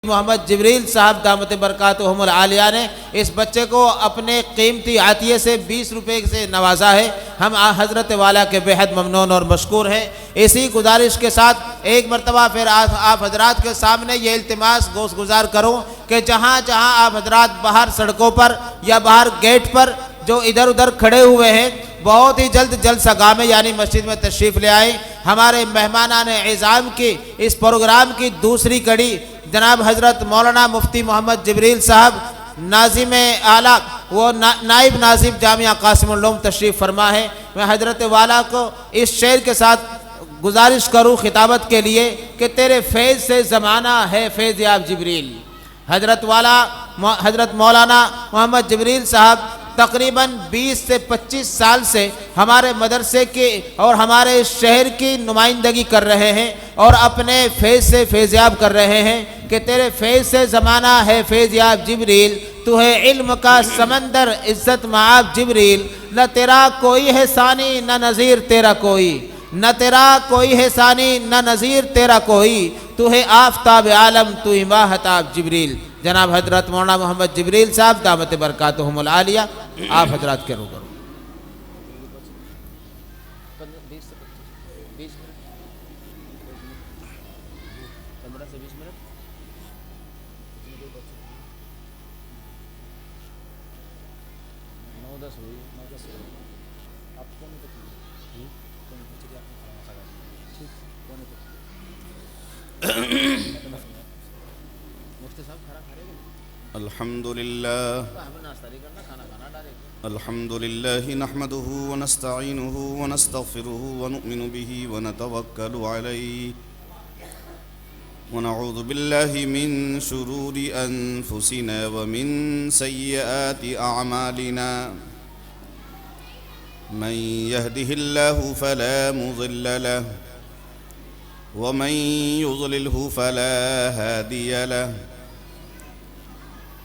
मोहम्मद जिब्रील साहब दामत बरकातुहुमुल आलिया ने इस बच्चे को अपने कीमती आतिये से 20 रुपये से नवाजा है। हम हज़रत वाला के बेहद ममनून और मशकूर हैं। इसी गुजारिश के साथ एक मरतबा फिर आप हजरात के सामने ये इल्तिमास गुजार करूँ कि जहाँ जहाँ आप हजरात बाहर सड़कों पर या बाहर गेट पर जो इधर उधर खड़े हुए हैं, बहुत ही जल्द जलसा में यानी मस्जिद में तशरीफ़ ले आए। हमारे मेहमानान इज़ाम की इस प्रोग्राम की दूसरी कड़ी जनाब हज़रत मौलाना मुफ्ती मोहम्मद जिब्रील साहब नाज़िम आला वो नाइब नाज़िम जामिया क़ासिमुल उलूम तशरीफ़ फरमा है। मैं हज़रत वाला को इस शेर के साथ गुजारिश करूँ खिताबत के लिए कि तेरे फैज़ से ज़माना है फैज़ याब जिब्रील। हज़रत मौलाना मोहम्मद जिब्रील साहब तकरीबन 20 से 25 साल से हमारे मदरसे के और हमारे शहर की नुमाइंदगी कर रहे हैं और अपने फैज़ से फैज़याब कर रहे हैं कि तेरे फैज़ से ज़माना है फैज़याब जिब्रील, तू है इल्म का समंदर इज़्ज़त माब जिब्रील। न तेरा कोई है सानी न नज़ीर तेरा कोई, न तेरा कोई है सानी न नज़ीर तेरा कोई, तू है आफ़ताब आलम तू ही माहताब जिब्रील। जनाब हज़रत मौलाना मोहम्मद जिब्रील साहब दामत बरकातुहुमुल आलिया आप हजरात के रूबरू। अल्हम्दुलिल्लाह नहमदुहु व नस्तईनुहु व नस्तगफिरुहु व नुमिनु बिही व नतवक्कलु अलैहि व नऊज़ु बिल्लाहि मिन शुरूरि अनफुसिना व मिन सय्यिआति अअमालिना मन यहदिहिल्लाहु फला मुज़िल्ल लहु व मन युज़लिलहु फला हादिय लहु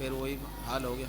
फिर वही हाल हो गया।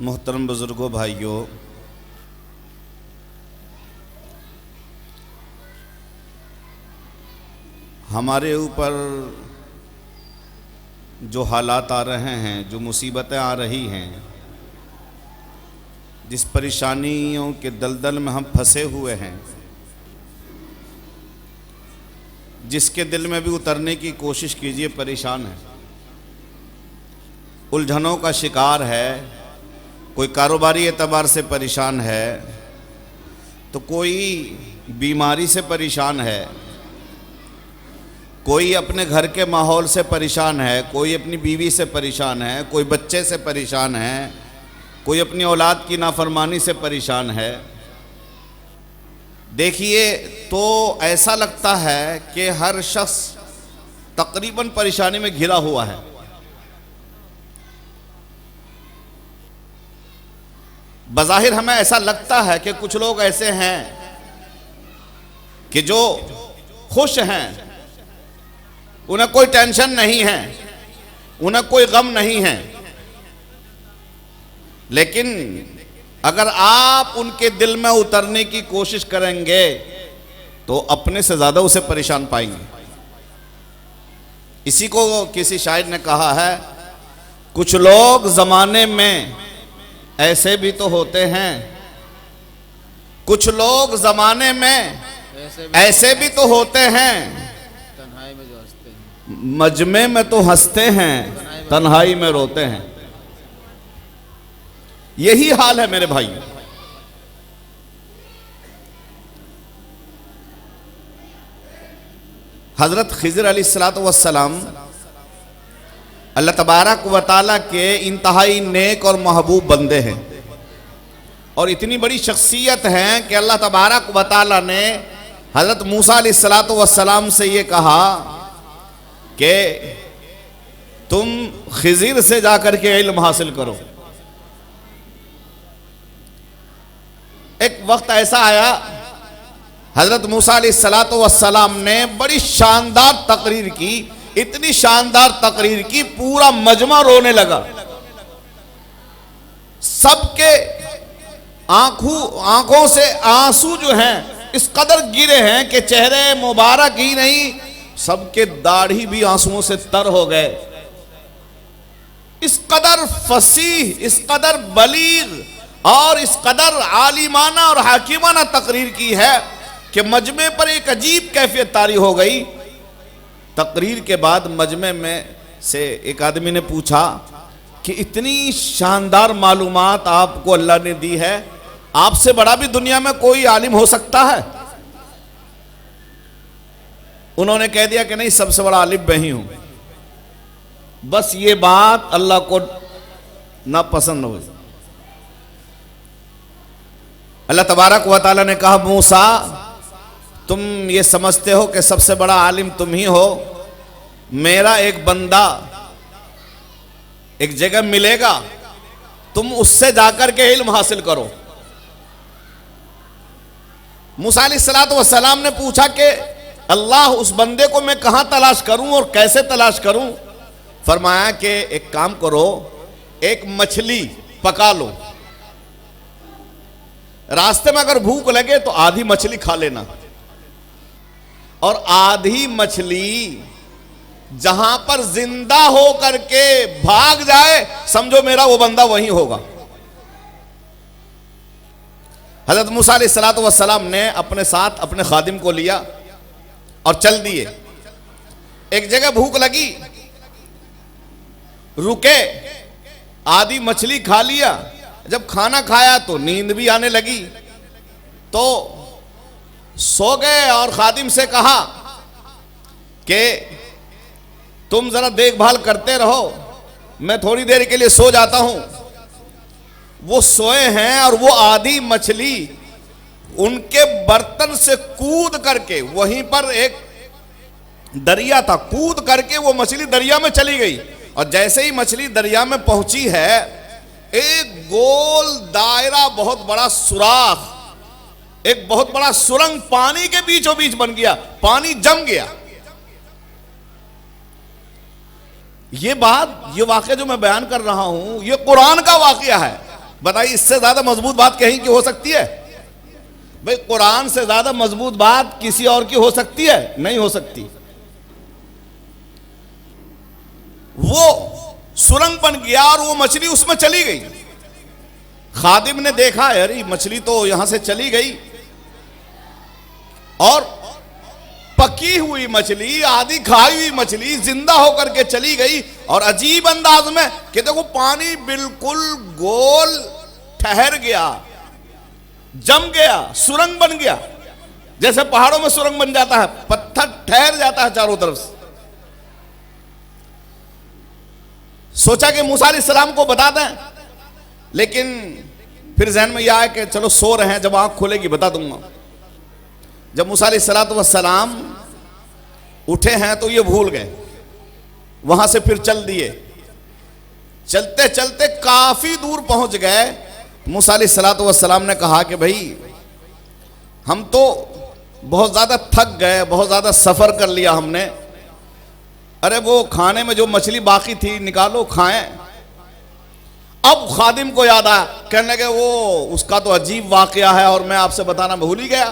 मोहतरम बुजुर्गों भाइयों, हमारे ऊपर जो हालात आ रहे हैं, जो मुसीबतें आ रही हैं, जिस परेशानियों के दलदल में हम फंसे हुए हैं, जिसके दिल में भी उतरने की कोशिश कीजिए परेशान है, उलझनों का शिकार है। कोई कारोबारी एतबार से परेशान है, तो कोई बीमारी से परेशान है, कोई अपने घर के माहौल से परेशान है, कोई अपनी बीवी से परेशान है, कोई बच्चे से परेशान है, कोई अपनी औलाद की नाफरमानी से परेशान है। देखिए तो ऐसा लगता है कि हर शख्स तकरीबन परेशानी में घिरा हुआ है। बज़ाहिर हमें ऐसा लगता है कि कुछ लोग ऐसे हैं कि जो खुश हैं, उन्हें कोई टेंशन नहीं है, उन्हें कोई गम नहीं है, लेकिन अगर आप उनके दिल में उतरने की कोशिश करेंगे तो अपने से ज्यादा उसे परेशान पाएंगे। इसी को किसी शायर ने कहा है, कुछ लोग जमाने में ऐसे भी तो होते हैं, कुछ लोग जमाने में ऐसे भी तो होते हैं, तन्हाई में जो हंसते हैं, मजमे में तो हंसते हैं, तन्हाई में रोते हैं। यही हाल है मेरे भाई। हजरत खिज़र अलैहिस्सलातु वस्सलाम अल्लाह तबारक व तआला के इंतहाई नेक और महबूब बंदे हैं और इतनी बड़ी शख्सियत हैं कि अल्लाह तबारक व तआला ने हजरत मूसा अलैहिस्सलातु वस्सलाम से ये कहा कि तुम खिज़र से जाकर के इल्म हासिल करो। एक वक्त ऐसा आया, हजरत मूसा अलैहिस्सलातु वस्सलाम ने बड़ी शानदार तकरीर की, इतनी शानदार तकरीर की पूरा मजमा रोने लगा। सबके आंखों से आंसू जो हैं इस कदर गिरे हैं कि चेहरे मुबारक ही नहीं, सबके दाढ़ी भी आंसुओं से तर हो गए। इस कदर फसीह, इस कदर बलीग और इस कदर आलिमाना और हाकिमाना तकरीर की है कि मजमे पर एक अजीब कैफियत तारी हो गई। तकरीर के बाद मजमे में से एक आदमी ने पूछा कि इतनी शानदार मालूमात आपको अल्लाह ने दी है, आपसे बड़ा भी दुनिया में कोई आलिम हो सकता है? उन्होंने कह दिया कि नहीं, सबसे बड़ा आलिम मैं ही हूं। बस ये बात अल्लाह को ना पसंद हो। अल्लाह तबारक व तआला ने कहा, मूसा तुम ये समझते हो कि सबसे बड़ा आलिम तुम ही हो, मेरा एक बंदा एक जगह मिलेगा, तुम उससे जाकर के इल्म हासिल करो। मूसा अलैहिस्सलातु वस्सलाम ने पूछा कि अल्लाह, उस बंदे को मैं कहां तलाश करूं और कैसे तलाश करूं? फरमाया कि एक काम करो, एक मछली पका लो, रास्ते में अगर भूख लगे तो आधी मछली खा लेना, और आधी मछली जहां पर जिंदा हो करके भाग जाए, समझो मेरा वो बंदा वहीं होगा। हजरत मूसा अलैहिस्सलातु वस्सलाम ने अपने साथ अपने खादिम को लिया और चल दिए। एक जगह भूख लगी, रुके, आधी मछली खा लिया। जब खाना खाया तो नींद भी आने लगी, तो सो गए और खादिम से कहा कि तुम जरा देखभाल करते रहो, मैं थोड़ी देर के लिए सो जाता हूं। वो सोए हैं और वो आधी मछली उनके बर्तन से कूद करके, वहीं पर एक दरिया था, कूद करके वो मछली दरिया में चली गई। और जैसे ही मछली दरिया में पहुंची है, एक गोल दायरा, बहुत बड़ा सुराख, एक बहुत बड़ा सुरंग पानी के बीचों बीच बन गया, पानी जम गया। ये बात, ये वाकया जो मैं बयान कर रहा हूं, ये कुरान का वाकया है। बताइए, इससे ज्यादा मजबूत बात कहीं की हो सकती है? भाई, कुरान से ज्यादा मजबूत बात किसी और की हो सकती है? नहीं हो सकती। वो सुरंग बन गया और वो मछली उसमें चली गई। खादिम ने देखा, अरे मछली तो यहां से चली गई, और पकी हुई मछली, आधी खाई हुई मछली जिंदा होकर के चली गई। और अजीब अंदाज में कि देखो, पानी बिल्कुल गोल ठहर गया, जम गया, सुरंग बन गया। जैसे पहाड़ों में सुरंग बन जाता है, पत्थर ठहर जाता है चारों तरफ से। सोचा कि मूसा अलैहिस्सलाम को बता दें, लेकिन फिर जहन में यह आया कि चलो सो रहे हैं, जब आंख खुलेगी बता दूंगा। जब मूसा अलैहिस्सलातु वस्सलाम उठे हैं तो ये भूल गए, वहां से फिर चल दिए। चलते चलते काफी दूर पहुंच गए। मूसा अलैहिस्सलातु वस्सलाम ने कहा कि भाई, हम तो बहुत ज्यादा थक गए, बहुत ज्यादा सफर कर लिया हमने, अरे वो खाने में जो मछली बाकी थी निकालो खाएं। अब खादिम को याद आया, कहने लगे वो उसका तो अजीब वाकया है और मैं आपसे बताना भूल ही गया।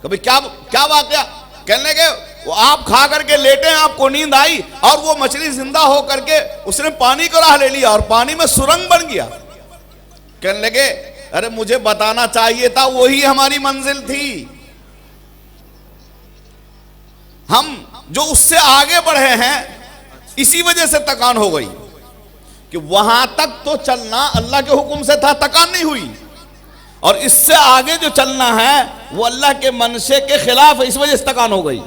कभी क्या क्या वाकया? कहने लगे वो आप खा करके लेटे हैं, आपको नींद आई और वो मछली जिंदा हो करके उसने पानी को राह ले लिया और पानी में सुरंग बन गया। कहने लगे अरे मुझे बताना चाहिए था, वही हमारी मंजिल थी। हम जो उससे आगे बढ़े हैं इसी वजह से तकान हो गई कि वहां तक तो चलना अल्लाह के हुक्म से था, तकान नहीं हुई, और इससे आगे जो चलना है वो अल्लाह के मनशे के खिलाफ है, इस वजह से तकान हो गई।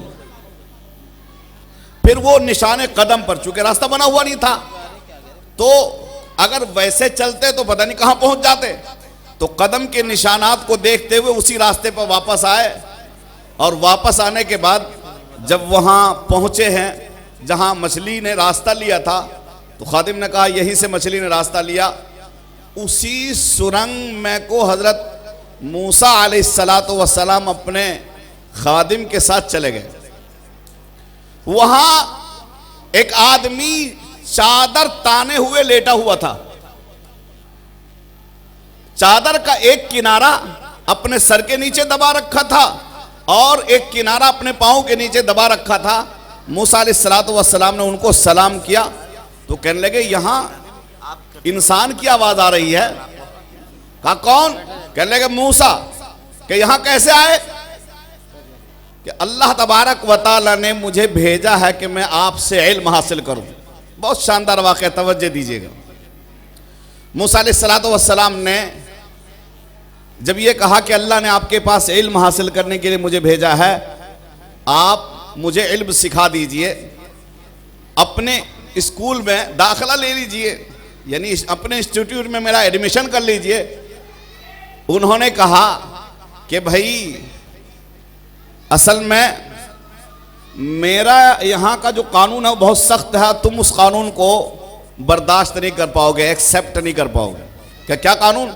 फिर वो निशाने कदम पर, चूंकि रास्ता बना हुआ नहीं था, तो अगर वैसे चलते तो पता नहीं कहां पहुंच जाते। तो कदम के निशानात को देखते हुए उसी रास्ते पर वापस आए, और वापस आने के बाद जब वहां पहुंचे हैं जहां मछली ने रास्ता लिया था, तो खादिम ने कहा यहीं से मछली ने रास्ता लिया। उसी सुरंग में को हजरत मूसा अलैहिस्सलातु वस्सलाम अपने खादिम के साथ चले गए। वहां एक आदमी चादर ताने हुए लेटा हुआ था। चादर का एक किनारा अपने सर के नीचे दबा रखा था और एक किनारा अपने पांव के नीचे दबा रखा था। मूसा अलैहिस्सलातु वस्सलाम ने उनको सलाम किया तो कहने लगे यहां इंसान की आवाज आ रही है। कहा कौन? कहने लगे मूसा। कि यहां कैसे आए? कि अल्लाह तबारक व तआला ने मुझे भेजा है कि मैं आपसे इल्म हासिल करूं। बहुत शानदार वाक़या, तवज्जो दीजिएगा। मूसा अलैहिस्सलातु वस्सलाम ने जब ये कहा कि अल्लाह ने आपके पास इल्म हासिल करने के लिए मुझे भेजा है, आप मुझे इल्म सिखा दीजिए, अपने स्कूल में दाखिला ले लीजिए, यानी अपने इंस्टीट्यूट में मेरा एडमिशन कर लीजिए। उन्होंने कहा कि भाई असल में मेरा यहाँ का जो कानून है वो बहुत सख्त है, तुम उस कानून को बर्दाश्त नहीं कर पाओगे, एक्सेप्ट नहीं कर पाओगे। क्या कानून?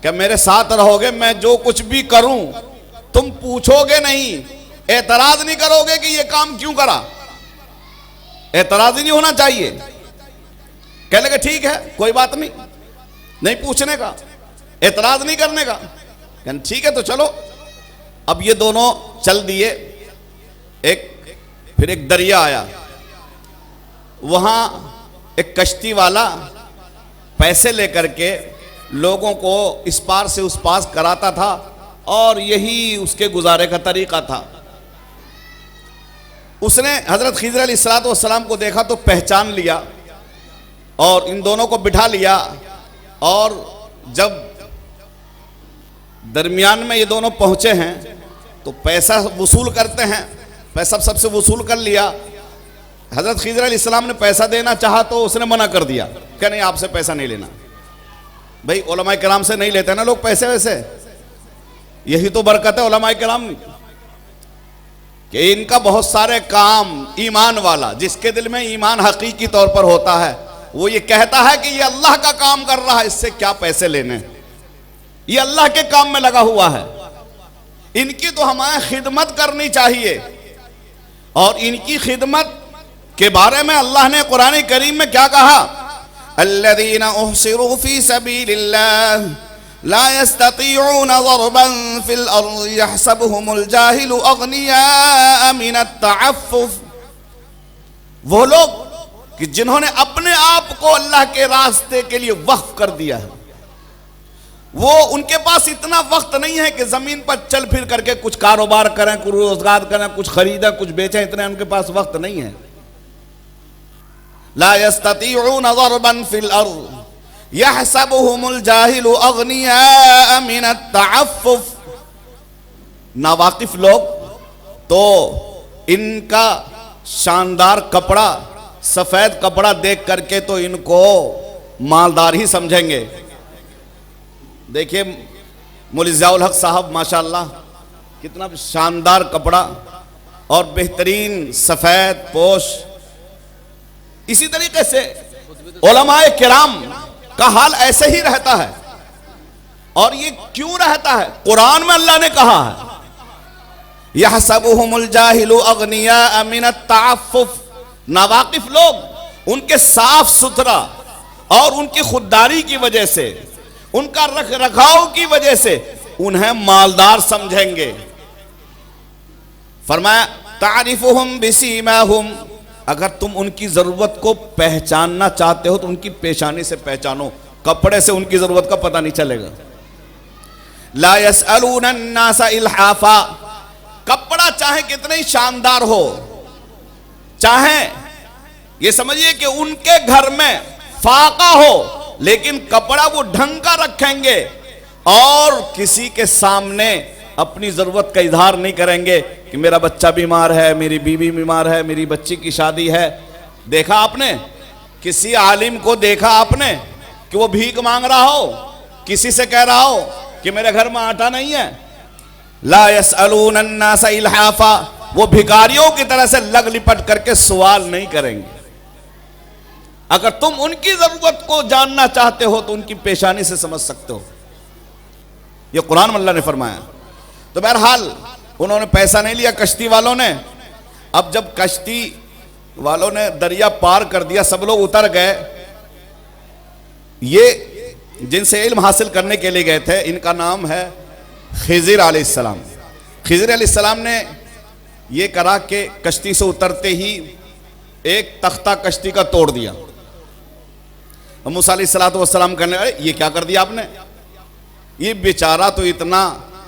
क्या मेरे साथ रहोगे, मैं जो कुछ भी करूं तुम पूछोगे नहीं, एतराज नहीं करोगे कि ये काम क्यों करा, एतराज ही नहीं होना चाहिए। कहने लगे ठीक है कोई बात नहीं, नहीं पूछने का, एतराज नहीं करने का। कहने ठीक है तो चलो। अब ये दोनों चल दिए। फिर एक दरिया आया, वहां एक कश्ती वाला पैसे लेकर के लोगों को इस पार से उस पार कराता था और यही उसके गुजारे का तरीका था। उसने हजरत खिज़र अलैहिस्सलातु वस्सलाम को देखा तो पहचान लिया और इन दोनों को बिठा लिया, और जब दरमियान में ये दोनों पहुंचे हैं तो पैसा वसूल करते हैं। पैसा सबसे वसूल कर लिया। हजरत खिज़र अलैहिस्सलाम ने पैसा देना चाहा तो उसने मना कर दिया, क्या नहीं आपसे पैसा नहीं लेना। भाई उलमाए किराम से नहीं लेते ना लोग पैसे वैसे, यही तो बरकत है उलमाए किराम कि इनका बहुत सारे काम ईमान वाला, जिसके दिल में ईमान हकीकी तौर पर होता है, वो ये कहता है कि ये अल्लाह का काम कर रहा है, इससे क्या पैसे लेने, ये अल्लाह के काम में लगा हुआ है, इनकी तो हमें खिदमत करनी चाहिए। और इनकी खिदमत के बारे में अल्लाह ने कुरान करीम में क्या कहा? अल्लज़ीना उहसिरू फी सबीलिल्लाह ला यस्ततीऊन ज़रबन फिल अर्ज़ यहसबुहुमुल जाहिलु अग़निया मिनत तअफ्फुफ। वो लोग कि जिन्होंने अपने आप को अल्लाह के रास्ते के लिए वक्फ कर दिया है, वो उनके पास इतना वक्त नहीं है कि जमीन पर चल फिर करके कुछ कारोबार करें, कुछ रोजगार करें, कुछ खरीदें, कुछ बेचें, इतना उनके पास वक्त नहीं है। ला यस्ततीऊन ज़रबन फिल अर्ज़ यहसबुहुमुल जाहिलु अग़निया मिनत तअफ्फुफ। नावाकिफ लोग तो इनका शानदार कपड़ा, सफेद कपड़ा देख करके तो इनको मालदार ही समझेंगे। देखिए मौलवी ज़ियाउल हक साहब माशाअल्लाह कितना शानदार कपड़ा और बेहतरीन सफेद पोश। इसी तरीके से उलमाए किराम का हाल ऐसे ही रहता है। और ये क्यों रहता है? कुरान में अल्लाह ने कहा है यहसबुहुमुल जाहिलु अग़निया मिनत तअफ्फुफ। नावाकिफ लोग, उनके साफ सुथरा और उनकी खुददारी की वजह से, उनका रख रखाव की वजह से उन्हें मालदार समझेंगे। फरमाया तारिफुहुम बिसीमाहुम, अगर तुम उनकी जरूरत को पहचानना चाहते हो तो उनकी पेशानी से पहचानो, कपड़े से उनकी जरूरत का पता नहीं चलेगा। ला यसअलूना अन्नासा इल्हाफा, कपड़ा चाहे कितना ही शानदार हो, चाहे ये समझिए कि उनके घर में फाका हो, लेकिन कपड़ा वो ढंग का रखेंगे और किसी के सामने अपनी जरूरत का इजहार नहीं करेंगे कि मेरा बच्चा बीमार है, मेरी बीवी बीमार है, मेरी बच्ची की शादी है। देखा आपने किसी आलिम को, देखा आपने कि वो भीख मांग रहा हो, किसी से कह रहा हो कि मेरे घर में आटा नहीं है? ला यसअलूना अन्नासा इल्हाफा, वो भिखारियों की तरह से लग लिपट करके सवाल नहीं करेंगे। अगर तुम उनकी जरूरत को जानना चाहते हो तो उनकी पेशानी से समझ सकते हो। ये कुरान में अल्लाह ने फरमाया। तो बहरहाल उन्होंने पैसा नहीं लिया कश्ती वालों ने। अब जब कश्ती वालों ने दरिया पार कर दिया, सब लोग उतर गए, ये जिनसे इल्म हासिल करने के लिए गए थे इनका नाम है खिज़िर अलैहिस्सलाम। खिज़िर अलैहिस्सलाम ने ये करा कि कश्ती से उतरते ही एक तख्ता कश्ती का तोड़ दिया। मूसा अलैहिस्सलाम कहने लगे ये क्या कर दिया आपने? ये बेचारा तो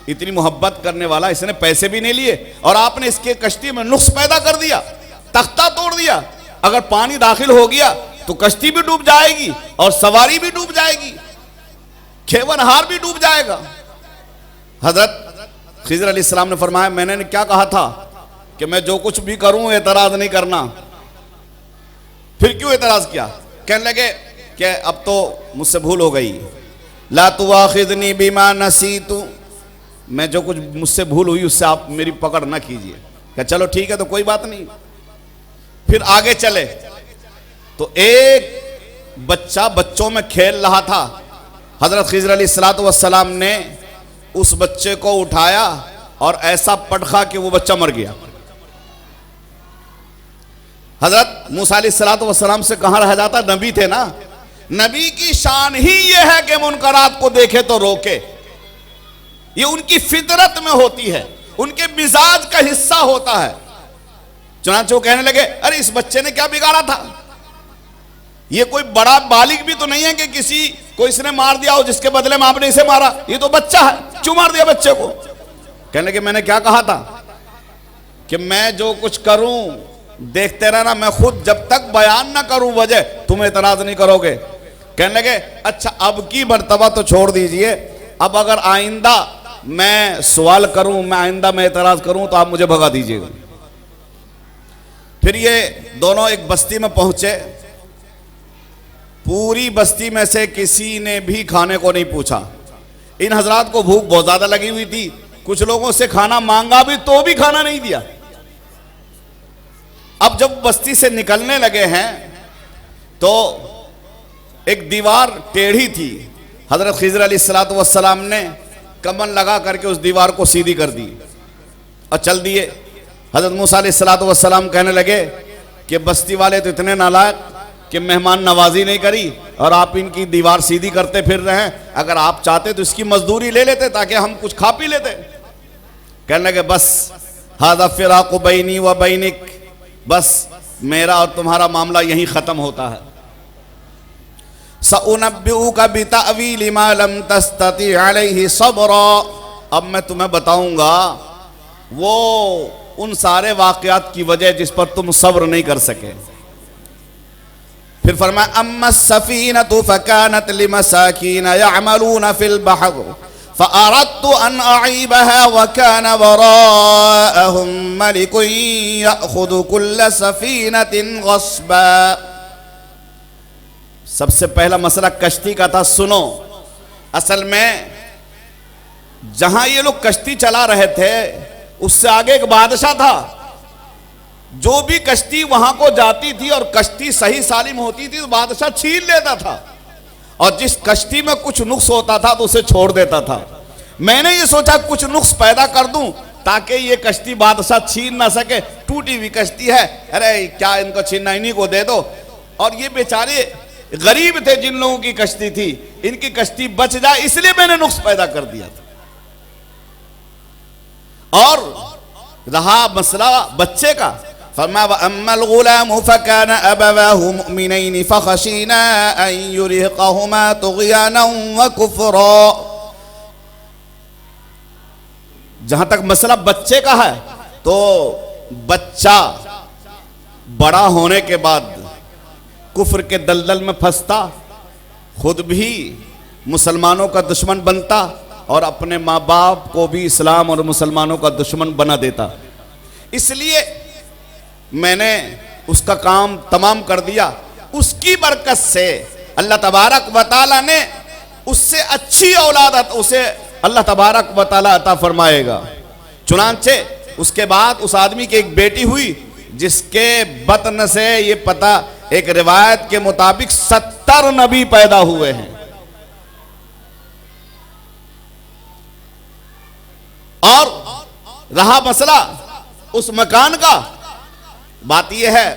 इतनी मोहब्बत करने वाला, इसने पैसे भी नहीं लिए और आपने इसके कश्ती में नुक्स पैदा कर दिया, तख्ता तोड़ दिया। अगर पानी दाखिल हो गया तो कश्ती भी डूब जाएगी और सवारी भी डूब जाएगी, खेवनहार भी डूब जाएगा। हजरत खिज़िर अलैहिस्सलाम ने फरमाया मैंने क्या कहा था कि मैं जो कुछ भी करूं एतराज नहीं करना। फिर क्यों एतराज किया? कहने लगे कि अब तो मुझसे भूल हो गई, ला तुआखिज़नी बिमा नसीतु, मैं जो कुछ मुझसे भूल हुई उससे आप मेरी पकड़ ना कीजिए। क्या चलो ठीक है तो कोई बात नहीं। फिर आगे चले तो एक बच्चा बच्चों में खेल रहा था। हजरत खिज़िर अलैहिस्सलाम ने उस बच्चे को उठाया और ऐसा पटखा कि वो बच्चा मर गया। हजरत मूसा अलैहिस्सलाम से कहां रह जाता, नबी थे ना। नबी की शान ही ये है कि मुनकरात को देखे तो रोके। ये उनकी फितरत में होती है, उनके मिजाज का हिस्सा होता है। चुनांचे वो कहने लगे अरे इस बच्चे ने क्या बिगाड़ा था? ये कोई बड़ा बालिग भी तो नहीं है कि किसी को इसने मार दिया हो जिसके बदले में आपने इसे मारा। ये तो बच्चा है, क्यों मार दिया बच्चे को? कहने लगे मैंने क्या कहा था कि मैं जो कुछ करूं देखते रहना, मैं खुद जब तक बयान ना करूं वजह तुम एतराज नहीं करोगे। कहने लगे अच्छा अब की मर्तबा तो छोड़ दीजिए, अब अगर आइंदा मैं सवाल करूं, मैं आइंदा मैं एतराज करूं तो आप मुझे भगा दीजिएगा। फिर ये दोनों एक बस्ती में पहुंचे। पूरी बस्ती में से किसी ने भी खाने को नहीं पूछा। इन हजरात को भूख बहुत ज्यादा लगी हुई थी, कुछ लोगों से खाना मांगा भी तो भी खाना नहीं दिया। अब जब बस्ती से निकलने लगे हैं तो एक दीवार टेढ़ी थी। हजरत खिज़िर अलैहिस्सलाम ने कमर लगा करके उस दीवार को सीधी कर दी और चल दिए। हजरत मूसा अलैहिस्सलाम कहने लगे कि बस्ती वाले तो इतने नालायक कि मेहमान नवाजी नहीं करी और आप इनकी दीवार सीधी करते फिर रहे हैं। अगर आप चाहते तो इसकी मजदूरी ले लेते ताकि हम कुछ खा पी लेते। कहने लगे बस हाज़ा फ़िराक़ु बैनी व बैनिक, बस मेरा और तुम्हारा मामला यहीं ख़त्म होता है। सउनब्बिउका बितअवीलि मा लम तस्तति अलैहि सब्रा, अब मैं तुम्हें बताऊंगा वो उन सारे वाक़यात की वजह जिस पर तुम सब्र नहीं कर सके। फिर फरमाया अम्मा सफीनतु फकानत लिमसाकीन यअमलून फिल बहर फअरदतु अन अईबहा व कान वराअहुम मलिकुन यअखुदु कुल्ल सफीनतिन गस्बा। सबसे पहला मसला कश्ती का था। सुनो, असल में जहां ये लोग कश्ती चला रहे थे उससे आगे एक बादशाह था। जो भी कश्ती वहां को जाती थी और कश्ती सही सालिम होती थी तो बादशाह छीन लेता था, और जिस कश्ती में कुछ नुक्स होता था तो उसे छोड़ देता था। मैंने ये सोचा कुछ नुक्स पैदा कर दूं ताकि ये कश्ती बादशाह छीन ना सके। टूटी हुई कश्ती है, अरे क्या इनको छीनना, इन्हीं को दे दो। और ये बेचारे गरीब थे जिन लोगों की कश्ती थी, इनकी कश्ती बच जाए इसलिए मैंने नुक्स पैदा कर दिया था। और रहा मसला बच्चे का, फरमाया अम्मल गुलाम फकान अबवाहु मुमिनैन फखशीना अन युरहिक़हुमा तुग़याना व कुफ़रा। जहां तक मसला बच्चे का है, तो बच्चा बड़ा होने के बाद कुफ्र के दलदल में फंसता, खुद भी मुसलमानों का दुश्मन बनता और अपने माँ बाप को भी इस्लाम और मुसलमानों का दुश्मन बना देता। इसलिए मैंने उसका काम तमाम कर दिया। उसकी बरकत से अल्लाह तबारक व तआला ने उससे अच्छी औलाद उसे अल्लाह तबारक व तआला अता फरमाएगा। चुनांचे उसके बाद उस आदमी की एक बेटी हुई जिसके बतन से ये पता, एक रिवायत के मुताबिक 70 नबी पैदा हुए हैं। और रहा मसला उस मकान का, बात यह है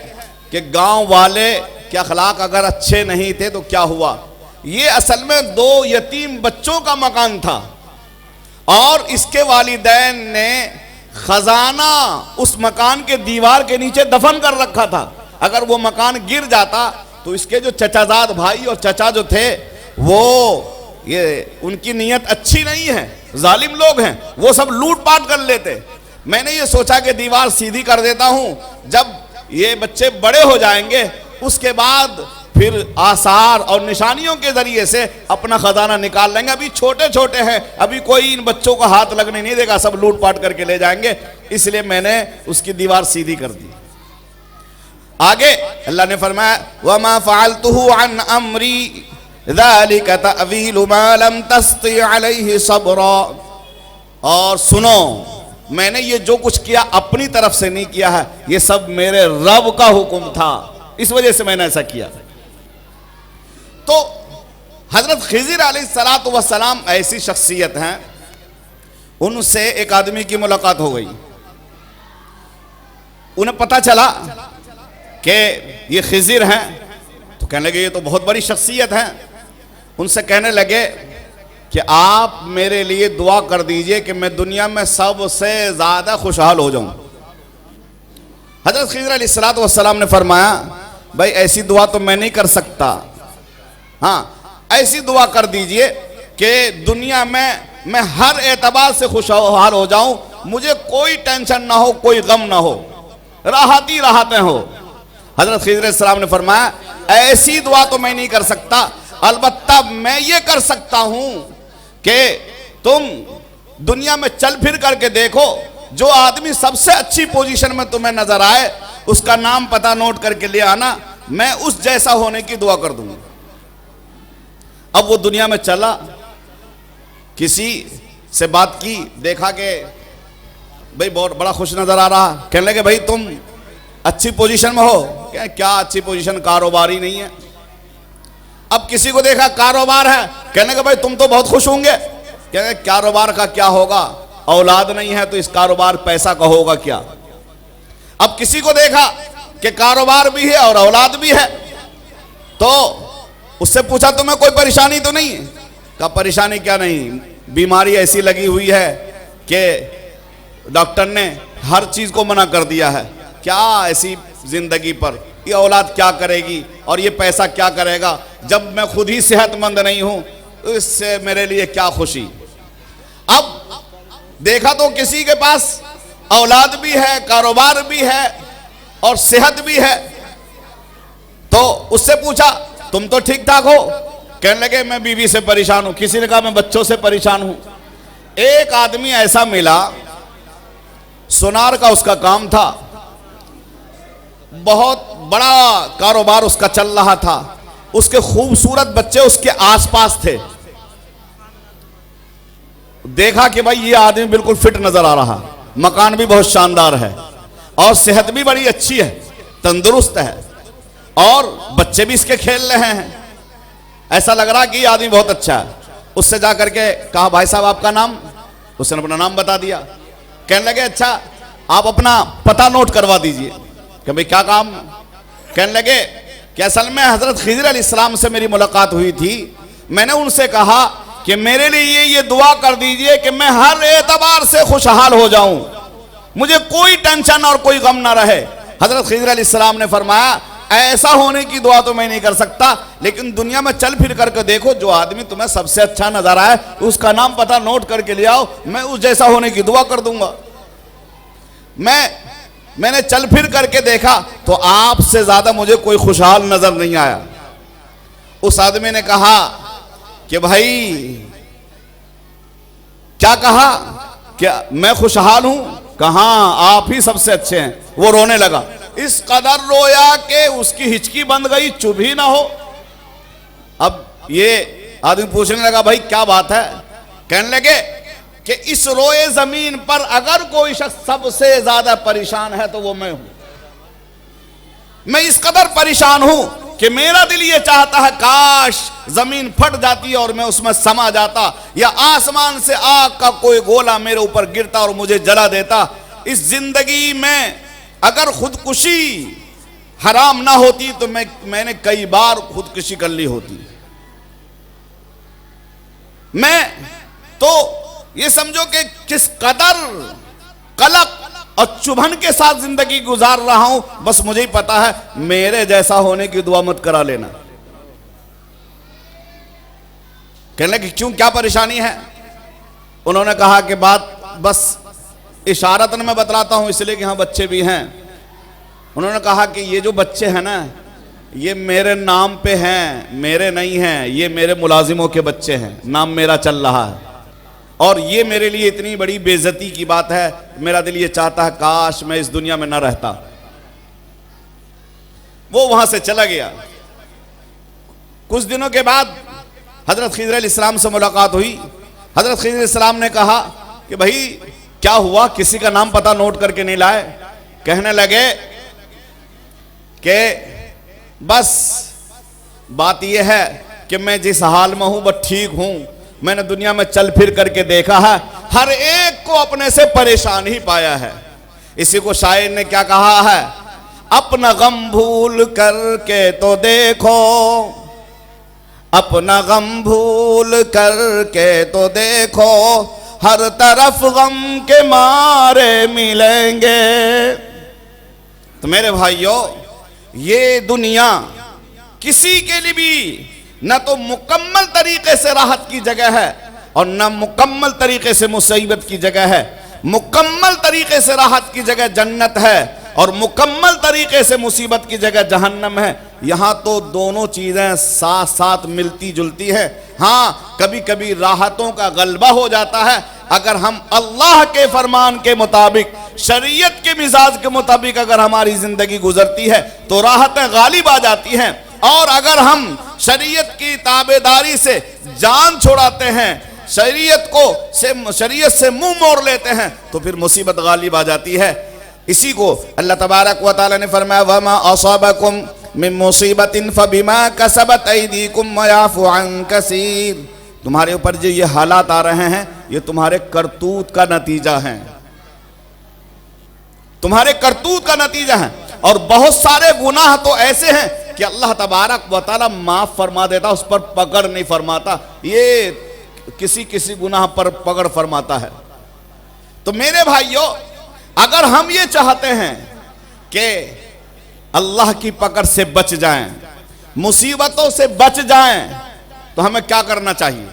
कि गांव वाले के अखलाक अगर अच्छे नहीं थे तो क्या हुआ, ये असल में 2 यतीम बच्चों का मकान था और इसके वालिदैन ने खजाना उस मकान के दीवार के नीचे दफन कर रखा था। अगर वो मकान गिर जाता तो इसके जो चचाजाद भाई और चचा जो थे, वो ये उनकी नीयत अच्छी नहीं है, जालिम लोग हैं, वो सब लूटपाट कर लेते। मैंने ये सोचा कि दीवार सीधी कर देता हूं, जब ये बच्चे बड़े हो जाएंगे उसके बाद फिर आसार और निशानियों के जरिए से अपना खजाना निकाल लेंगे। अभी छोटे छोटे हैं, अभी कोई इन बच्चों को हाथ लगने नहीं देगा, सब लूटपाट करके ले जाएंगे। इसलिए मैंने उसकी दीवार सीधी कर दी। आगे अल्लाह ने फरमाया वमा फ़अलतुहु अन अमरी ज़ालिका तअवीलु मा लम तस्ति अलैहि सब्रा। और सुनो, मैंने ये जो कुछ किया अपनी तरफ से नहीं किया है, ये सब मेरे रब का हुक्म था, इस वजह से मैंने ऐसा किया। तो हजरत खिज़िर अलैहिस्सलातु वस्सलाम ऐसी शख्सियत हैं, उनसे एक आदमी की मुलाकात हो गई। उन्हें पता चला कि ये खिज़िर हैं, तो कहने लगे ये तो बहुत बड़ी शख्सियत हैं। उनसे कहने लगे कि आप मेरे लिए दुआ कर दीजिए कि मैं दुनिया में सबसे ज़्यादा खुशहाल हो जाऊं। हजरत खिज़िर अलैहिस्सलातु वस्सलाम ने फरमाया भाई ऐसी दुआ तो मैं नहीं कर सकता, हाँ ऐसी दुआ कर दीजिए कि दुनिया में मैं हर एतबार से खुशहाल हो जाऊं, मुझे कोई टेंशन ना हो, कोई गम ना हो, राहत ही राहतें हो। हजरत खिज़िर अलैहिस्सलाम ने फरमाया ऐसी दुआ तो मैं नहीं कर सकता, अलबत्ता मैं ये कर सकता हूं कि तुम दुनिया में चल फिर करके देखो, जो आदमी सबसे अच्छी पोजीशन में तुम्हें नजर आए उसका नाम पता नोट करके ले आना, मैं उस जैसा होने की दुआ कर दूंगा। अब वो दुनिया में चला, किसी से बात की, देखा कि भाई बहुत बड़ा खुश नजर आ रहा, कहने लगे भाई तुम अच्छी पोजीशन में हो क्या? अच्छी पोजीशन, कारोबार ही नहीं है। अब किसी को देखा कारोबार है, कहने लगे भाई तुम तो बहुत खुश होंगे, कहने कारोबार का क्या होगा, औलाद नहीं है तो इस कारोबार पैसा का होगा क्या। अब किसी को देखा कि कारोबार भी है और औलाद भी है, तो उससे पूछा तुम्हें कोई परेशानी तो नहीं है? कहा परेशानी क्या नहीं, बीमारी ऐसी लगी हुई है कि डॉक्टर ने हर चीज को मना कर दिया है, क्या ऐसी जिंदगी पर ये औलाद क्या करेगी और ये पैसा क्या करेगा, जब मैं खुद ही सेहतमंद नहीं हूं तो इससे मेरे लिए क्या खुशी। अब देखा तो किसी के पास औलाद भी है, कारोबार भी है और सेहत भी है, तो उससे पूछा तुम तो ठीक ठाक हो, कहने लगे मैं बीवी से परेशान हूं, किसी ने कहा मैं बच्चों से परेशान हूं। एक आदमी ऐसा मिला, सुनार का उसका काम था, बहुत बड़ा कारोबार उसका चल रहा था, उसके खूबसूरत बच्चे उसके आसपास थे। देखा कि भाई ये आदमी बिल्कुल फिट नजर आ रहा, मकान भी बहुत शानदार है और सेहत भी बड़ी अच्छी है, तंदुरुस्त है और बच्चे भी इसके खेल रहे हैं, ऐसा लग रहा कि ये आदमी बहुत अच्छा है। उससे जाकर के कहा भाई साहब आपका नाम? उसने अपना नाम बता दिया। कहने लगे अच्छा आप अपना पता नोट करवा दीजिए। कि भाई क्या काम? कहने लगे कि असल में हज़रत खिज़र अलैहिस्सलाम से मेरी मुलाकात हुई थी। मैंने उनसे कहा कि मेरे लिए ये दुआ कर दीजिए कि मैं हर एतबार से खुशहाल हो जाऊं, मुझे कोई टेंशन और कोई गम ना रहे। हज़रत खिज़र अलैहिस्सलाम ने फरमाया, ऐसा होने की दुआ तो मैं नहीं कर सकता, लेकिन दुनिया में चल फिर करके देखो, जो आदमी तुम्हें सबसे अच्छा नजर आए उसका नाम पता नोट करके ले आओ, मैं उस जैसा होने की दुआ कर दूंगा। मैंने चल फिर करके देखा तो आपसे ज्यादा मुझे कोई खुशहाल नजर नहीं आया। उस आदमी ने कहा कि भाई क्या कहा, क्या मैं खुशहाल हूं? कहा आप ही सबसे अच्छे हैं। वो रोने लगा, इस कदर रोया कि उसकी हिचकी बंद गई, चुप ही ना हो। अब ये आदमी पूछने लगा, भाई क्या बात है? कहने लगे कि इस रोए जमीन पर अगर कोई शख्स सबसे ज्यादा परेशान है तो वो मैं हूं। मैं इस कदर परेशान हूं कि मेरा दिल ये चाहता है काश जमीन फट जाती और मैं उसमें समा जाता, या आसमान से आग का कोई गोला मेरे ऊपर गिरता और मुझे जला देता। इस जिंदगी में अगर खुदकुशी हराम ना होती तो मैंने कई बार खुदकुशी कर ली होती। मैं तो ये समझो कि किस कदर कलक और चुभन के साथ जिंदगी गुजार रहा हूं, बस मुझे ही पता है, मेरे जैसा होने की दुआ मत करा लेना। कहने लगे क्यों, क्या परेशानी है? उन्होंने कहा कि बात बस इशारतन मैं बतलाता हूं इसलिए कि यहाँ बच्चे भी हैं। उन्होंने कहा कि ये जो बच्चे हैं ना, ये मेरे नाम पे हैं, मेरे नहीं हैं, ये मेरे मुलाजिमों के बच्चे हैं, नाम मेरा चल रहा है, और ये मेरे लिए इतनी बड़ी बेइज्जती की बात है, मेरा दिल ये चाहता है काश मैं इस दुनिया में ना रहता। वो वहां से चला गया। कुछ दिनों के बाद हजरत खिज़र अलैहिस्सलाम से मुलाकात हुई। हजरत खिज़र अलैहिस्सलाम ने कहा कि भाई क्या हुआ, किसी का नाम पता नोट करके नहीं लाए? कहने लगे कि बस बात यह है कि मैं जिस हाल में हूं बस ठीक हूं। मैंने दुनिया में चल फिर करके देखा है, हर एक को अपने से परेशान ही पाया है। इसी को शायर ने क्या कहा है, अपना गम भूल करके तो देखो, अपना गम भूल करके तो देखो, हर तरफ गम के मारे मिलेंगे। तो मेरे भाइयों, ये दुनिया किसी के लिए भी न तो मुकम्मल तरीके से राहत की जगह है और न मुकम्मल तरीके से मुसीबत की जगह है। मुकम्मल तरीके से राहत की जगह जन्नत है और मुकम्मल तरीके से मुसीबत की जगह जहन्नम है। यहाँ तो दोनों चीजें साथ साथ मिलती जुलती है। हाँ, कभी कभी राहतों का गलबा हो जाता है अगर हम अल्लाह के फरमान के मुताबिक, शरीयत के मिजाज के मुताबिक अगर हमारी जिंदगी गुजरती है तो राहतें गालिब आ जाती हैं, और अगर हम शरीयत की ताबेदारी से जान छोड़ाते हैं, शरीयत से मुंह मोड़ लेते हैं, तो फिर मुसीबत गालिब आ जाती है। इसी को अल्लाह तबारक व तआला ने फरमाया, वमा असाबकुम मिन मुसीबतिन फबिमा कसबत ऐदीकुम व याफु अन कसीर। तुम्हारे ऊपर जो ये हालात आ रहे हैं, ये तुम्हारे करतूत का नतीजा है, तुम्हारे करतूत का नतीजा है। और बहुत सारे गुनाह तो ऐसे हैं कि अल्लाह तबारक व तआला माफ फरमा देता, उस पर पकड़ नहीं फरमाता। ये किसी किसी गुनाह पर पकड़ फरमाता है। तो मेरे भाइयों, अगर हम ये चाहते हैं कि अल्लाह की पकड़ से बच जाएं, मुसीबतों से बच जाएं, तो हमें क्या करना चाहिए?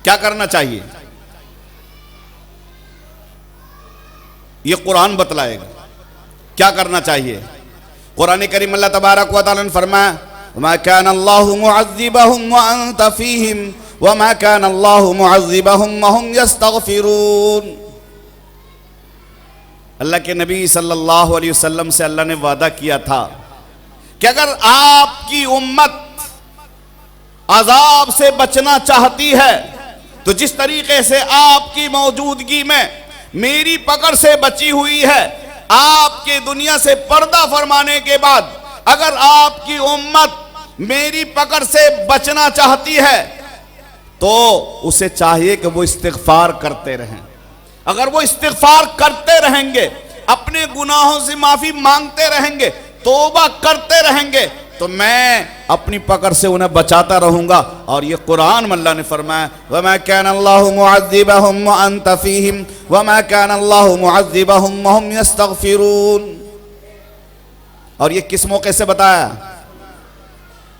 क्या करना चाहिए? ये कुरान बतलाएगा क्या करना चाहिए। कुरान करीम अल्लाह तबारक व तआला ने फरमाया, मा कान अल्लाहु मुअज़्ज़िबहुम व अंत फीहिम व मा कान अल्लाहु मुअज़्ज़िबहुम व हुम यस्तग़फिरून। अल्लाह के नबी सल्लल्लाहु अलैहि वसल्लम से अल्लाह ने वादा किया था कि अगर आपकी उम्मत अजाब से बचना चाहती है तो जिस तरीके से आपकी मौजूदगी में मेरी पकड़ से बची हुई है, आपके दुनिया से पर्दा फरमाने के बाद अगर आपकी उम्मत मेरी पकड़ से बचना चाहती है तो उसे चाहिए कि वो इस्तिग़फ़ार करते रहें। अगर वो इस्तिग़फ़ार करते रहेंगे, अपने गुनाहों से माफी मांगते रहेंगे, तौबा करते रहेंगे, तो मैं अपनी पकड़ से उन्हें बचाता रहूंगा। और ये कुरान में अल्लाह ने फरमाया, वमा कान अल्लाहु मुअज़्ज़िबहुम व अंत फ़ीहिम वमा कान अल्लाहु मुअज़्ज़िबहुम व हुम यस्तग़फ़िरून। और ये किस मौके से बताया?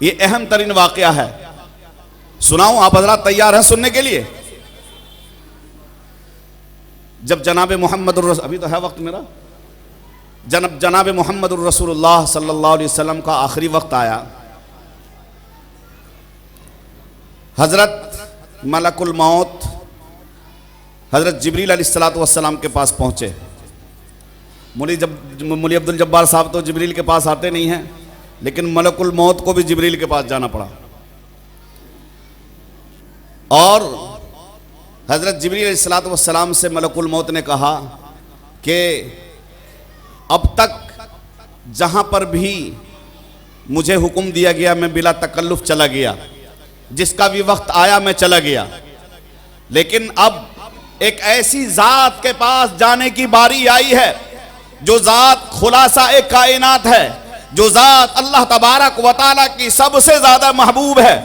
ये अहम तरीन वाक़या है। सुनाऊं? आप हज़रात तैयार हैं सुनने के लिए? जब जनाब मुहम्मदुर रसूल, अभी तो है वक्त मेरा, जनाब मुहम्मदुर रसूलुल्लाह सल्लल्लाहु अलैहि वसल्लम का आखिरी वक्त आया, हज़रत मलकुल मौत हज़रत जिब्रील अलैहिस्सलातु वस्सलाम के पास पहुँचे। मौलवी अब्दुल जब्बार साहब तो जिब्रील के पास आते नहीं हैं, लेकिन मलकुल मौत को भी जिब्रील के पास जाना पड़ा। और हज़रत जिब्रील अलैहिस्सलातु वस्सलाम से मलकुल मौत ने कहा कि अब तक जहाँ पर भी मुझे हुक्म दिया गया मैं बिला तकल्लुफ चला गया, जिसका भी वक्त आया मैं चला गया, लेकिन अब एक ऐसी ज़ात के पास जाने की बारी आई है जो ज़ात खुलासा एक कायनात है, जो ज़ात अल्लाह तबारक व तआला की सबसे ज़्यादा महबूब है,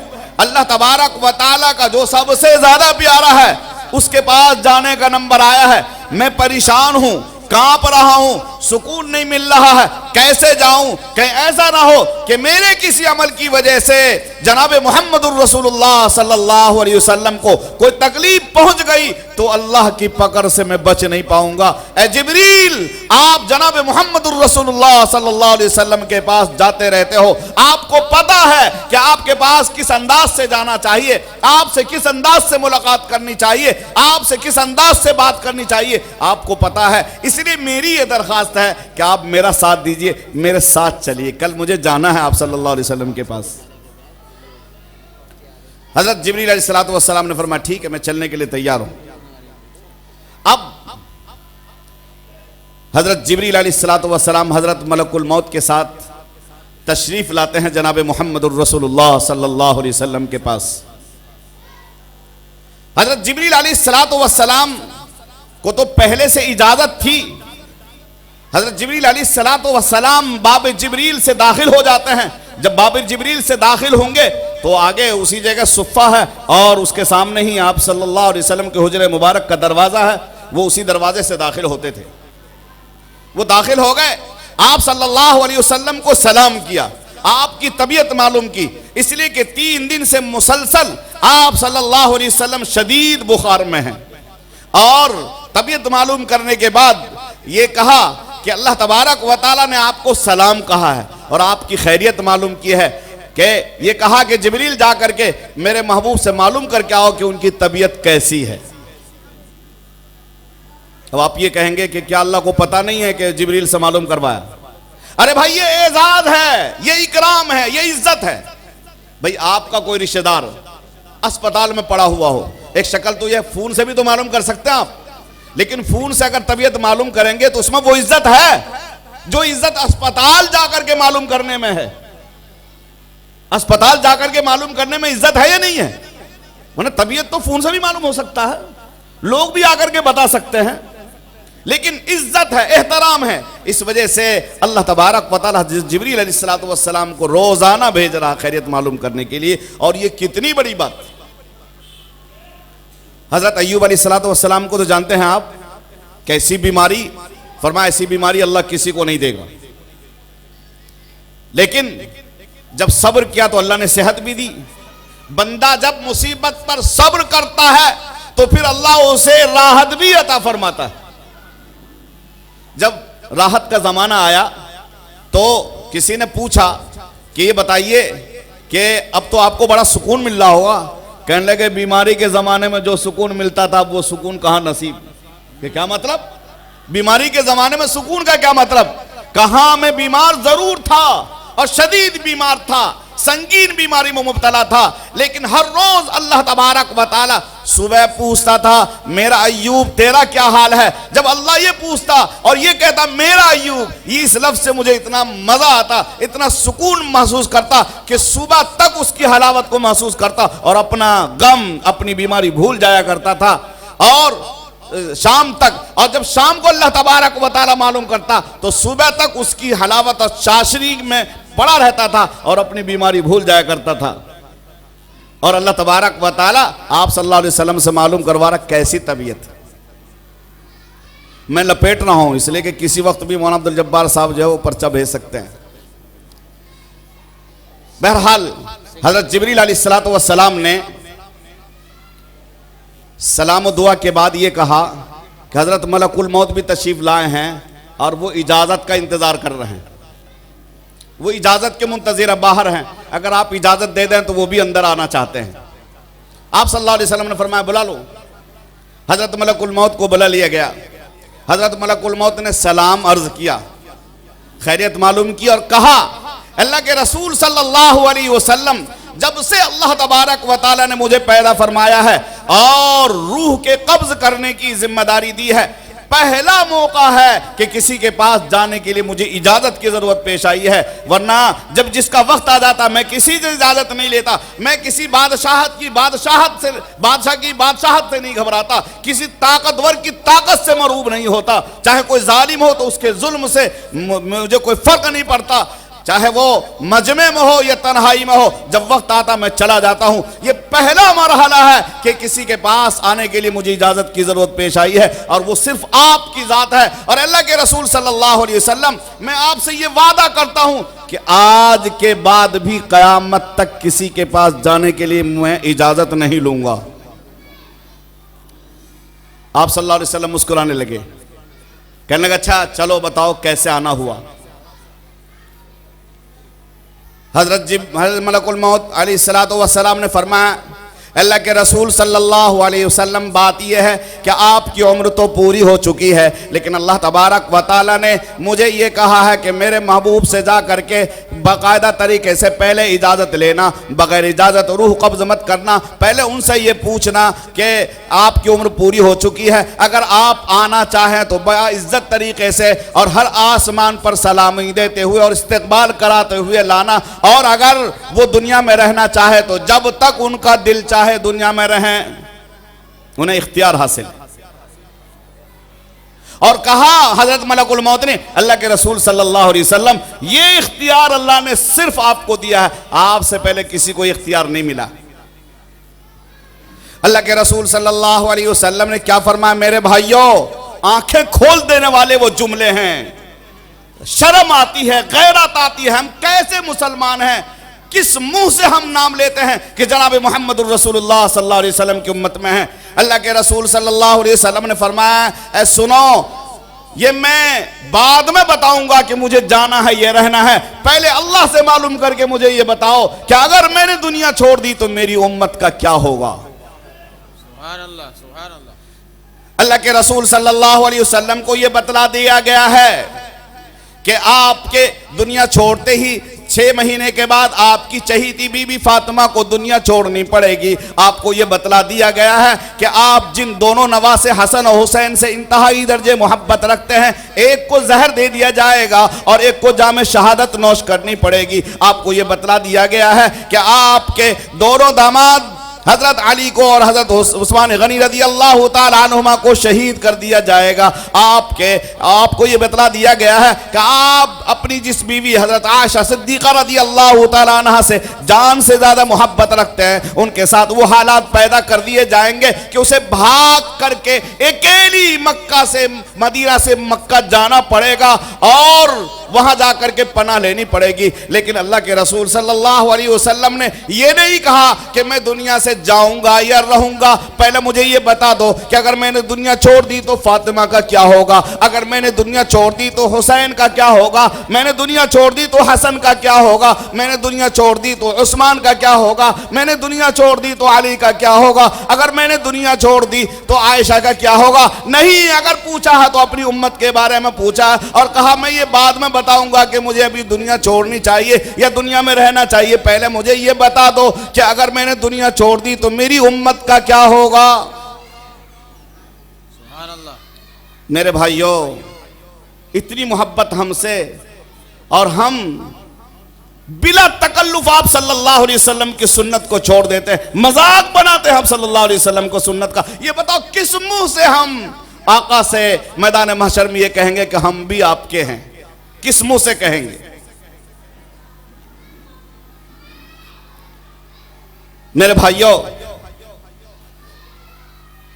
अल्लाह तबारक व तआला का जो सबसे ज़्यादा प्यारा है, उसके पास जाने का नंबर आया है। मैं परेशान हूँ, कांप रहा हूं, सुकून नहीं मिल रहा है, कैसे जाऊं? कहीं ऐसा ना हो कि मेरे किसी अमल की वजह से जनाब मुहम्मदुर रसूलुल्लाह सल्लल्लाहु अलैहि वसल्लम को कोई तकलीफ पहुंच गई तो अल्लाह की पकड़ से मैं बच नहीं पाऊंगा। ए जिब्रील, आप जनाब मुहम्मदुर रसूलुल्लाह सल्लल्लाहु अलैहि वसल्लम के पास जाते रहते हो, आपको पता है कि आपके पास किस अंदाज से जाना चाहिए, आपसे किस अंदाज से मुलाकात करनी चाहिए, आपसे किस अंदाज से बात करनी चाहिए, आपको पता है। इसलिए मेरी ये दरखास्त है कि आप मेरा साथ दीजिए, मेरे साथ चलिए, कल मुझे जाना है आप सल्लल्लाहु अलैहि वसल्लम के पास। हजरत जिब्रील अलैहिस्सलातु वस्सलाम ने फरमाया ठीक है, मैं चलने के लिए तैयार हूं। अब हजरत जिब्रील अलैहिस्सलातु वस्सलाम हजरत मलकुल मौत के साथ तशरीफ लाते हैं जनाब मुहम्मदुर रसूलुल्लाह सल्लल्लाहु अलैहि वसल्लम के पास। हजरत जिब्रील अलैहिस्सलातु वस्सलाम को तो पहले से इजाजत थी। हजरत जिब्रील अलैहिस्सलातु वस्सलाम बाब जिब्रील से दाखिल हो जाते हैं। जब बाब जिब्रील से दाखिल होंगे तो आगे उसी जगह सुफ़ा है और उसके सामने ही आप सल्लल्लाहु अलैहि वसल्लम के हुजरे मुबारक का दरवाज़ा है, वो उसी दरवाजे से दाखिल होते थे। वो दाखिल हो गए, आप सल्लल्लाहु अलैहि वसल्लम को सलाम किया, आपकी तबीयत मालूम की, इसलिए कि 3 दिन से मुसलसल आप सल्लल्लाहु अलैहि वसल्लम शदीद बुखार में हैं। और तबीयत मालूम करने के बाद ये कहा कि अल्लाह तबारक व तआला ने आपको सलाम कहा है और आपकी खैरियत मालूम की है, कि ये कहा कि जिब्रील जा करके मेरे महबूब से मालूम करके आओ कि उनकी तबीयत कैसी है। अब आप ये कहेंगे कि क्या अल्लाह को पता नहीं है कि जिब्रील से मालूम करवाया? अरे भाई ये एजाज है, ये इकराम है, ये इज्जत है। भाई आपका कोई रिश्तेदार अस्पताल में पड़ा हुआ हो, एक शक्ल तो ये फोन से भी तो मालूम कर सकते हैं आप, लेकिन फोन से अगर तबीयत मालूम करेंगे तो उसमें वो इज्जत है जो इज्जत अस्पताल जाकर के मालूम करने में है। अस्पताल जाकर के मालूम करने में इज्जत है या नहीं है? वरना तबीयत तो फोन से भी मालूम हो सकता है, लोग भी आकर के बता सकते हैं, लेकिन इज्जत है, एहतराम है। इस वजह से अल्लाह तबारक व तआला जिब्रील अलैहिस्सलातु वस्सलाम को रोजाना भेज रहा खैरियत मालूम करने के लिए। और ये कितनी बड़ी बात। हजरत अय्यूब अलैहिस्सलातु वस्सलाम को तो जानते हैं आप, कैसी बीमारी, फरमाया ऐसी बीमारी अल्लाह किसी को नहीं देगा, लेकिन जब सब्र किया तो अल्लाह ने सेहत भी दी। बंदा जब मुसीबत पर सब्र करता है तो फिर अल्लाह उसे राहत भी अता फरमाता है। जब राहत का जमाना आया तो किसी ने पूछा कि ये बताइए कि अब तो आपको बड़ा सुकून मिल रहा होगा। कहने लगे बीमारी के जमाने में जो सुकून मिलता था वो सुकून कहां नसीब। कि क्या मतलब? बीमारी के जमाने में सुकून का क्या मतलब? कहां मैं बीमार जरूर था और शदीद बीमार था, संगीन बीमारी में मुब्तला था, लेकिन हर रोज अल्लाह तबारक व तआला सुबह पूछता था मेरा अय्यूब तेरा क्या हाल है। जब अल्लाह ये पूछता और ये कहता मेरा अय्यूब, इस लफ्ज से मुझे इतना मजा आता, इतना सुकून महसूस करता कि सुबह तक उसकी हलावत को महसूस करता और अपना गम, अपनी बीमारी भूल जाया करता था। और शाम तक, और जब शाम को अल्लाह तबारक व तआला मालूम करता तो सुबह तक उसकी हलावत और चाशनी में पड़ा रहता था और अपनी बीमारी भूल जाया करता था। और अल्लाह तबारक व तआला आप सल्लल्लाहु अलैहि वसल्लम से मालूम करवा रहा कैसी तबीयत। मैं लपेट रहा हूं इसलिए कि किसी वक्त भी मौलाना अब्दुल जब्बार साहब जो है वो पर्चा भेज सकते हैं। बहरहाल हजरत जिब्रील अलैहिस्सलातु वस्सलाम ने सलाम दुआ के बाद ये कहा कि हजरत मलकुल मौत भी तशरीफ लाए हैं और वो इजाज़त का इंतज़ार कर रहे हैं, वो इजाज़त के मुंतज़िर बाहर हैं। अगर आप इजाज़त दे दें तो वो भी अंदर आना चाहते हैं। आप सल्लल्लाहु अलैहि वसल्लम ने फरमाया बुला लो। हजरत मलकुल मौत को बुला लिया गया। हजरत मलकुल मौत ने सलाम अर्ज किया, खैरियत मालूम की और कहा अल्लाह के रसूल सल्लल्लाहु अलैहि वसल्लम जब से अल्लाह तबारक व तआला ने मुझे पैदा फरमाया है और रूह के कब्ज करने की जिम्मेदारी दी है, पहला मौका है कि किसी के पास जाने के लिए मुझे इजाजत की जरूरत पेश आई है। वरना जब जिसका वक्त आ जाता मैं किसी से इजाजत नहीं लेता, मैं किसी बादशाह की बादशाहत से नहीं घबराता, किसी ताकतवर की ताकत से मरूब नहीं होता। चाहे कोई जालिम हो तो उसके जुल्म से मुझे कोई फर्क नहीं पड़ता, चाहे वो मजमे में हो या तन्हाई में हो, जब वक्त आता मैं चला जाता हूं। ये पहला मरहला है कि किसी के पास आने के लिए मुझे इजाजत की जरूरत पेश आई है और वो सिर्फ आपकी जात है। और अल्लाह के रसूल सल्लल्लाहु अलैहि वसल्लम मैं आपसे ये वादा करता हूं कि आज के बाद भी कयामत तक किसी के पास जाने के लिए मैं इजाजत नहीं लूंगा। आप सल्लल्लाहु अलैहि वसल्लम मुस्कुराने लगे, कहने लगे अच्छा चलो बताओ कैसे आना हुआ। हजरत मलकुल मौत अलैहिस्सलातु वस्सलाम ने फरमाया अल्लाह के रसूल सल्लल्लाहु अलैहि वसल्लम बात यह है कि आपकी उम्र तो पूरी हो चुकी है, लेकिन अल्लाह तबारक व तआला ने मुझे ये कहा है कि मेरे महबूब से जा करके बाकायदा तरीके से पहले इजाज़त लेना, बगैर इजाज़त रूह कब्ज़ मत करना। पहले उनसे ये पूछना कि आपकी उम्र पूरी हो चुकी है, अगर आप आना चाहें तो बड़ा इज्जत तरीके से और हर आसमान पर सलामी देते हुए और इस्तकबाल कराते हुए लाना। और अगर वो दुनिया में रहना चाहे तो जब तक उनका दिल चाहे दुनिया में रहें, उन्हें इख्तियार हासिल। और कहा हजरत मलकुल मौत ने अल्लाह के रसूल सल्लल्लाहु अलैहि वसल्लम ये इख्तियार अल्लाह ने सिर्फ आपको दिया है, आपसे पहले किसी को इख्तियार नहीं मिला। अल्लाह के रसूल सल्लल्लाहु अलैहि वसल्लम ने क्या फरमाया, मेरे भाइयों आंखें खोल देने वाले वो जुमले हैं। शर्म आती है, गैरत आती है, हम कैसे मुसलमान हैं, किस मुंह से हम नाम लेते हैं कि जनाब मोहम्मद रसूलुल्लाह सल्लल्लाहु अलैहि वसल्लम की उम्मत में हैं। अल्लाह के रसूल सल्लल्लाहु अलैहि वसल्लम ने फरमाया ऐ सुनो, ये मैं बाद में बताऊंगा कि मुझे जाना है, ये रहना है, पहले अल्लाह से मालूम करके मुझे ये बताओ कि अगर मैंने दुनिया छोड़ दी तो मेरी उम्मत का क्या होगा। सुभान अल्लाह, सुभान अल्लाह। अल्लाह के रसूल सल्लल्लाहु अलैहि वसल्लम को ये बतला दिया गया है कि आपके दुनिया छोड़ते ही 6 महीने के बाद आपकी चहीती बीबी फातिमा को दुनिया छोड़नी पड़ेगी। आपको यह बतला दिया गया है कि आप जिन दोनों नवासे हसन और हुसैन से इंतहाई दर्जे मोहब्बत रखते हैं, एक को जहर दे दिया जाएगा और एक को जामे शहादत नोश करनी पड़ेगी। आपको यह बतला दिया गया है कि आपके दोनों दामाद हजरत अली को और हजरत उस्मान गनी रदी अल्लाह तआला अन्हुमा को शहीद कर दिया जाएगा। आपको ये बतला दिया गया है कि आप अपनी जिस बीवी हजरत आयशा सिद्दीक़ा रदी अल्लाह तआला अन्हा से जान से ज्यादा मोहब्बत रखते हैं, उनके साथ वो हालात पैदा कर दिए जाएंगे कि उसे भाग करके अकेली मक्का से मदीना से मक्का जाना पड़ेगा और वहां जाकर के पनाह लेनी पड़ेगी। लेकिन अल्लाह के रसूल सल्लल्लाहु अलैहि वसल्लम ने यह नहीं कहा कि मैं दुनिया से जाऊंगा या रहूंगा, पहले मुझे ये बता दो कि अगर मैंने दुनिया छोड़ दी तो फातिमा का क्या होगा, अगर मैंने दुनिया छोड़ दी तो हुसैन का क्या होगा, मैंने दुनिया छोड़ दी तो हसन का क्या होगा, मैंने दुनिया छोड़ दी तो उस्मान का क्या होगा, मैंने दुनिया छोड़ दी तो अली का क्या होगा, अगर मैंने दुनिया छोड़ दी तो आयशा का क्या होगा। नहीं, अगर पूछा है तो अपनी उम्मत के बारे में पूछा और कहा मैं ये बाद में बताऊंगा कि मुझे अभी दुनिया छोड़नी चाहिए या दुनिया में रहना चाहिए, पहले मुझे ये बता दो कि अगर मैंने दुनिया छोड़ दी तो मेरी उम्मत का क्या होगा। सुभान अल्लाह। मेरे भाइयों, इतनी मोहब्बत हमसे और हम बिला तकल्लुफ आप सल्लल्लाहु अलैहि वसल्लम की सुन्नत को छोड़ देते हैं, मजाक बनाते हैं हम सल्लल्लाहु अलैहि वसल्लम को सुन्नत का। ये बताओ किस मुंह से हम आका से मैदान महशर में ये कहेंगे कि हम भी आपके हैं, किस मुंह से कहेंगे। मेरे भाइयों,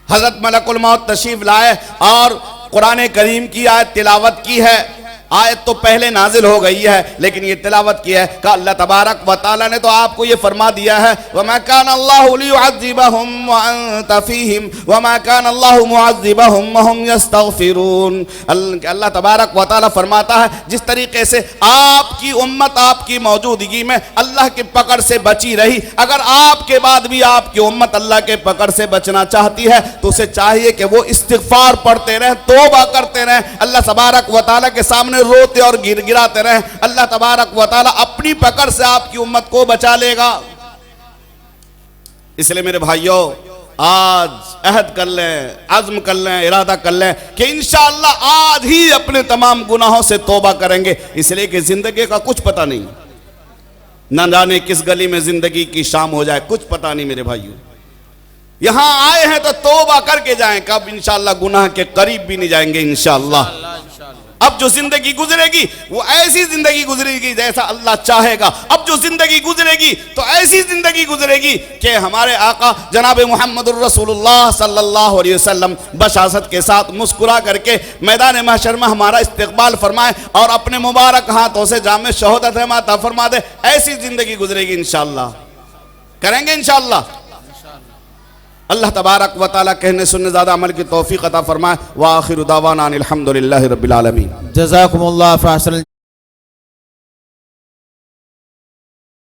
हजरत मलकुल मौत तशरीफ लाए और कुरान करीम की आयत तिलावत की है। आयत तो पहले नाजिल हो गई है, लेकिन ये तिलावत की है कि अल्लाह तबारक व तआला ने तो आपको ये फरमा दिया है, वमा कान अल्लाहु लियुअज़्ज़िबहुम व अंत फ़ीहिम वमा कान अल्लाहु मुअज़्ज़िबहुम व हुम यस्तग़फ़िरून। अल्लाह तबारक व तआला फरमाता है, जिस तरीके से आपकी उम्मत आपकी मौजूदगी में अल्लाह की पकड़ से बची रही, अगर आपके बाद भी आपकी उम्मत अल्लाह के पकड़ से बचना चाहती है तो उसे चाहिए कि वो इस्तिग़फ़ार पढ़ते रहें, तौबा करते रहें, अल्लाह तबारक व तआला के सामने रोते और गिड़गिड़ाते रहें। अल्लाह तबारक व तआला अपनी पकड़ से आपकी उम्मत को बचा लेगा। इसलिए मेरे भाइयों, आज अहद कर लें, अज़्म कर लें, इरादा कर लें कि इंशाअल्लाह आज ही अपने तमाम गुनाहों से तौबा करेंगे। इसलिए कि जिंदगी का कुछ पता नहीं, न जाने किस गली में जिंदगी की शाम हो जाए, कुछ पता नहीं मेरे भाइयों। यहां आए हैं तो तौबा करके जाएं, कब इंशाअल्लाह गुनाह के करीब भी नहीं जाएंगे इंशाअल्लाह। अब जो जिंदगी गुजरेगी वो ऐसी जिंदगी गुजरेगी जैसा अल्लाह चाहेगा। अब जो जिंदगी गुजरेगी तो ऐसी जिंदगी गुजरेगी कि हमारे आका जनाब मुहम्मदुर रसूलुल्लाह सल्लल्लाहु अलैहि वसल्लम बशासत के साथ मुस्कुरा करके मैदान महशर में हमारा इस्तकबाल फरमाए और अपने मुबारक हाथों से जामे शहादत अता फरमा दे। ऐसी जिंदगी गुजरेगी इंशाअल्लाह, करेंगे इंशाअल्लाह। अल्लाह तबारक व तआला कहने सुनने ज़्यादा अमल की तौफीक अता फरमाए। व आखिरु दावाना अनिल हम्दुलिल्लाहि रब्बिल आलमीन। जज़ाकुमुल्लाह फ़अहसन।